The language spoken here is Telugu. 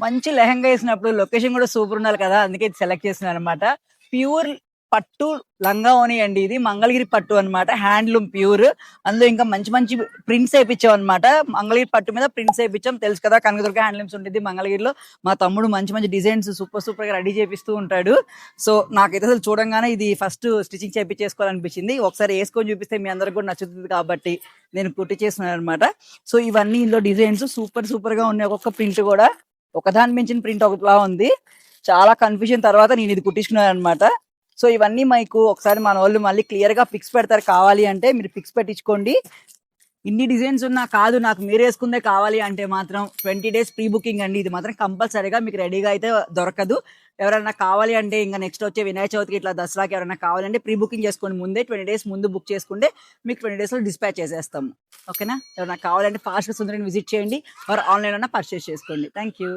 మంచి లెహంగా వేసినప్పుడు లొకేషన్ కూడా సూపర్ ఉండాలి కదా, అందుకే ఇది సెలెక్ట్ చేస్తున్నాను అనమాట. ప్యూర్ పట్టు లంగా ఓని అండి, ఇది మంగళగిరి పట్టు అన్నమాట, హ్యాండ్లూమ్ ప్యూర్. అందులో ఇంకా మంచి మంచి ప్రింట్స్ వేయించాం అనమాట. మంగళగిరి పట్టు మీద ప్రింట్స్ వేయించాం, తెలుసు కదా కనకదుర్గ హ్యాండ్లూమ్స్ ఉంటుంది మంగళగిరిలో. మా తమ్ముడు మంచి మంచి డిజైన్స్ సూపర్ సూపర్ గా రెడీ చేపిస్తూ ఉంటాడు. సో నాకైతే అసలు చూడంగానే ఇది ఫస్ట్ స్టిచింగ్ చేయించేసుకోవాలనిపించింది. ఒకసారి వేసుకొని చూపిస్తే మీ అందరికి కూడా నచ్చుతుంది కాబట్టి నేను కుట్టి చేస్తున్నాను అనమాట. సో ఇవన్నీ ఇందులో డిజైన్స్ సూపర్ సూపర్ గా ఉన్నాయి. ఒక్కొక్క ప్రింట్ కూడా ఒకదాని మించిన ప్రింట్ ఒకలా ఉంది. చాలా కన్ఫ్యూజన్ తర్వాత నేను ఇది కుట్టించుకున్నాను అనమాట. సో ఇవన్నీ మీకు ఒకసారి మన వాళ్ళు మళ్ళీ క్లియర్ గా పిక్స్ పెడతారు, కావాలి అంటే మీరు పిక్స్ పెట్టించుకోండి. ఇన్ని డిజైన్స్ ఉన్నా కాదు నాకు మీరు వేసుకుందే కావాలి అంటే మాత్రం 20 days ప్రీ బుకింగ్ అండి. ఇది మాత్రం కంపల్సరీగా మీకు రెడీగా అయితే దొరకదు. ఎవరైనా కావాలి అంటే ఇంకా నెక్స్ట్ వచ్చే వినాయక చవితికి ఇట్లా దసరాకి ఎవరైనా కావాలంటే ప్రీ బుకింగ్ చేసుకోండి ముందే. 20 days ముందు బుక్ చేసుకుంటే మీకు 20 days లో డిస్పాచ్ చేసేస్తాము. ఓకేనా? ఎవరైనా కావాలంటే ఫాస్ట్ సుందరిని విజిట్ చేయండి, ఆర్ ఆన్లైన్ అన్న పర్చేస్ చేసుకోండి. Thank you.